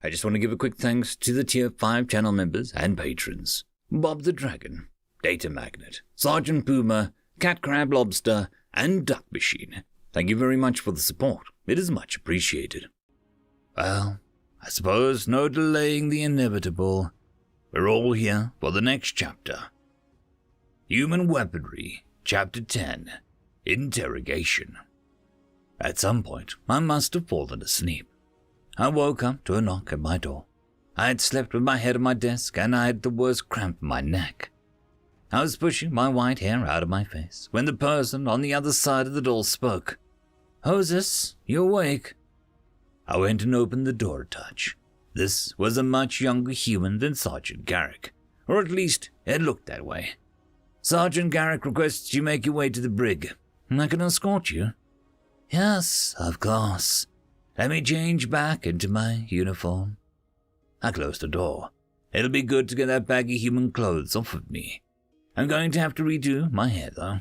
I just want to give a quick thanks to the Tier 5 channel members and patrons. Bob the Dragon, Data Magnet, Sergeant Puma, Cat Crab Lobster, and Duck Machine. Thank you very much for the support. It is much appreciated. Well, I suppose no delaying the inevitable. We're all here for the next chapter. Human Weaponry, Chapter 10, Interrogation. At some point, I must have fallen asleep. I woke up to a knock at my door. I had slept with my head on my desk and I had the worst cramp in my neck. I was pushing my white hair out of my face when the person on the other side of the door spoke. "Who's this? You awake?" I went and opened the door a touch. This was a much younger human than Sergeant Garrick, or at least it looked that way. "Sergeant Garrick requests you make your way to the brig. I can escort you." "Yes, of course. Let me change back into my uniform." I closed the door. It'll be good to get that bag of human clothes off of me. I'm going to have to redo my hair, though.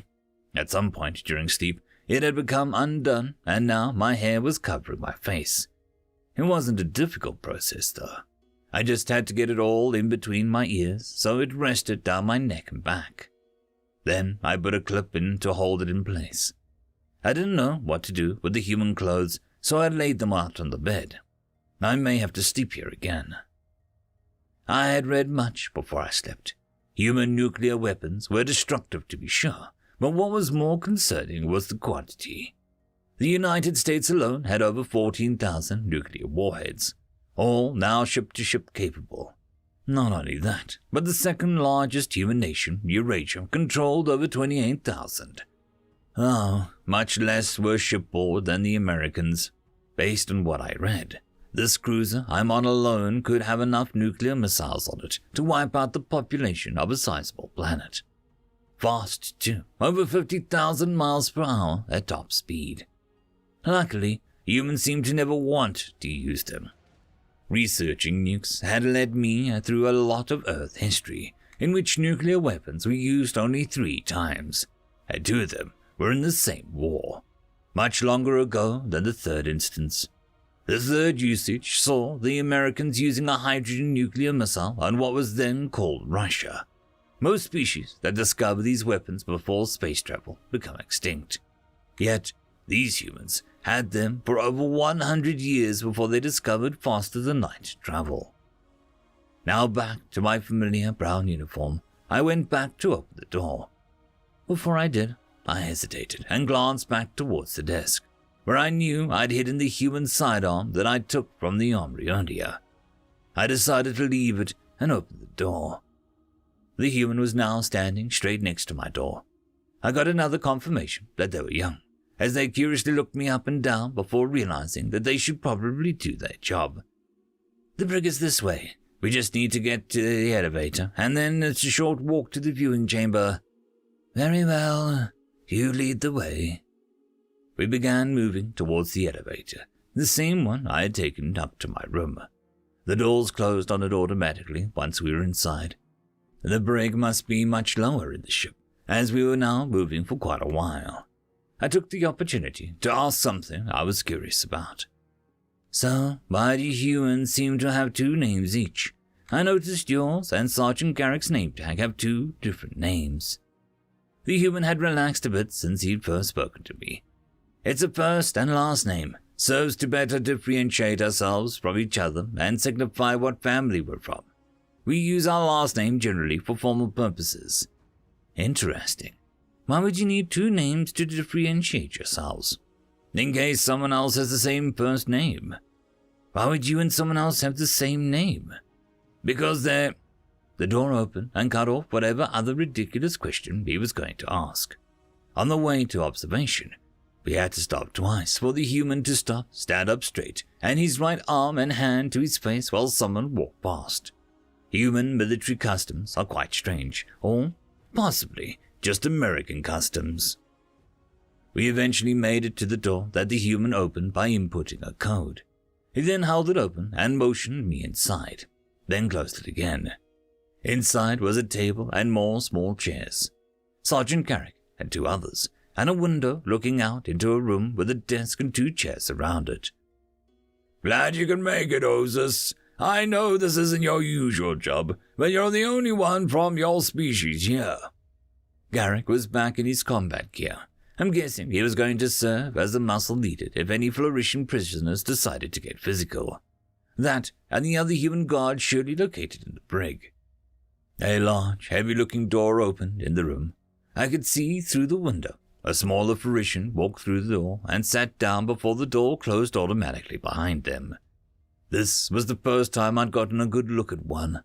At some point during sleep, it had become undone, and now my hair was covering my face. It wasn't a difficult process, though. I just had to get it all in between my ears, so it rested down my neck and back. Then I put a clip in to hold it in place. I didn't know what to do with the human clothes, so I laid them out on the bed. I may have to sleep here again. I had read much before I slept. Human nuclear weapons were destructive, to be sure, but what was more concerning was the quantity. The United States alone had over 14,000 nuclear warheads, all now ship-to-ship capable. Not only that, but the second largest human nation, Eurasia, controlled over 28,000. Oh, much less were shipboard than the Americans. Based on what I read, this cruiser I'm on alone could have enough nuclear missiles on it to wipe out the population of a sizable planet. Fast, too, over 50,000 miles per hour at top speed. Luckily, humans seemed to never want to use them. Researching nukes had led me through a lot of Earth history, in which nuclear weapons were used only 3 times, and 2 of them were in the same war, much longer ago than the third instance. The third usage saw the Americans using a hydrogen nuclear missile on what was then called Russia. Most species that discover these weapons before space travel become extinct. Yet, these humans had them for over 100 years before they discovered faster-than-light travel. Now back to my familiar brown uniform, I went back to open the door. Before I did, I hesitated and glanced back towards the desk, where I knew I'd hidden the human sidearm that I took from the armory earlier. I decided to leave it and open the door. The human was now standing straight next to my door. I got another confirmation that they were young, as they curiously looked me up and down before realizing that they should probably do their job. "The brig is this way. We just need to get to the elevator, and then it's a short walk to the viewing chamber." "Very well. You lead the way." We began moving towards the elevator, the same one I had taken up to my room. The doors closed on it automatically once we were inside. The brig must be much lower in the ship, as we were now moving for quite a while. I took the opportunity to ask something I was curious about. "So, why do humans seem to have 2 names each? I noticed yours and Sergeant Garrick's name tag have 2 different names." The human had relaxed a bit since he'd first spoken to me. "It's a first and last name. Serves to better differentiate ourselves from each other and signify what family we're from. We use our last name generally for formal purposes." "Interesting. Why would you need 2 names to differentiate yourselves?" "In case someone else has the same first name." "Why would you and someone else have the same name?" "Because they're—" The door opened and cut off whatever other ridiculous question he was going to ask. On the way to observation, we had to stop twice for the human to stop, stand up straight, and his right arm and hand to his face while someone walked past. Human military customs are quite strange, or possibly just American customs. We eventually made it to the door that the human opened by inputting a code. He then held it open and motioned me inside, then closed it again. Inside was a table and more small chairs. Sergeant Garrick and 2 others, and a window looking out into a room with a desk and 2 chairs around it. "Glad you can make it, Ozus. I know this isn't your usual job, but you're the only one from your species here. Garrick was back in his combat gear. I'm guessing he was going to serve as the muscle needed if any flourishing prisoners decided to get physical. That and the other human guard surely located in the brig. A large, heavy-looking door opened in the room. I could see through the window. A smaller Frisian walked through the door and sat down before the door closed automatically behind them. This was the first time I'd gotten a good look at one.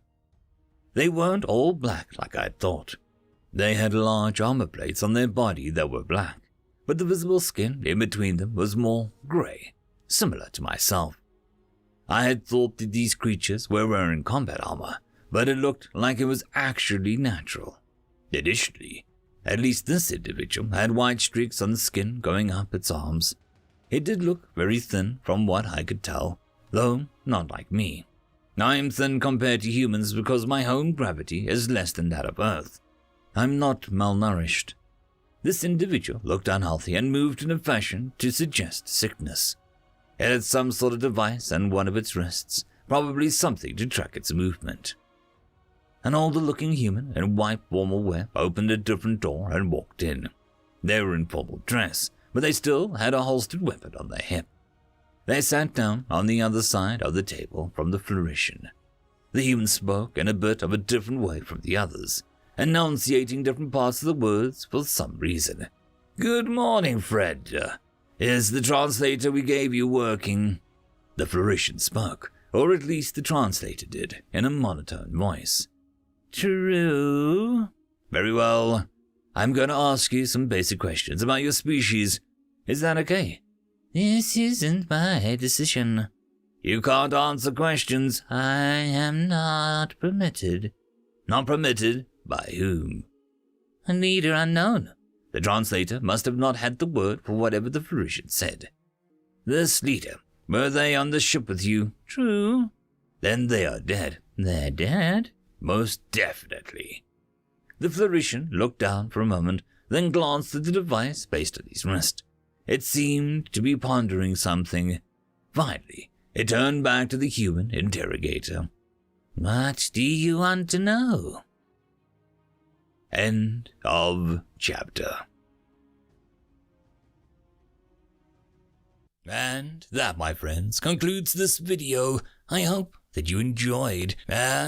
They weren't all black like I'd thought. They had large armor plates on their body that were black, but the visible skin in between them was more grey, similar to myself. I had thought that these creatures were wearing combat armor, but it looked like it was actually natural. Additionally, at least this individual had white streaks on the skin going up its arms. It did look very thin from what I could tell, though not like me. I am thin compared to humans because my home gravity is less than that of Earth. I'm not malnourished. This individual looked unhealthy and moved in a fashion to suggest sickness. It had some sort of device on one of its wrists, probably something to track its movement. An older-looking human in white formal wear opened a different door and walked in. They were in formal dress, but they still had a holstered weapon on their hip. They sat down on the other side of the table from the Florician. The human spoke in a bit of a different way from the others, enunciating different parts of the words for some reason. "Good morning, Fred. Is the translator we gave you working?" The Florician spoke, or at least the translator did, in a monotone voice. "True." "Very well. I'm going to ask you some basic questions about your species. Is that okay?" "This isn't my decision." "You can't answer questions." "I am not permitted." "Not permitted? By whom?" "A leader unknown." The translator must have not had the word for whatever the Florician said. "This leader, were they on the ship with you?" "True." "Then they are dead." "They're dead?" "Most definitely." The Florician looked down for a moment, then glanced at the device placed on his wrist. It seemed to be pondering something. Finally, it turned back to the human interrogator. "What do you want to know?" End of chapter. And that, my friends, concludes this video. I hope that you enjoyed, and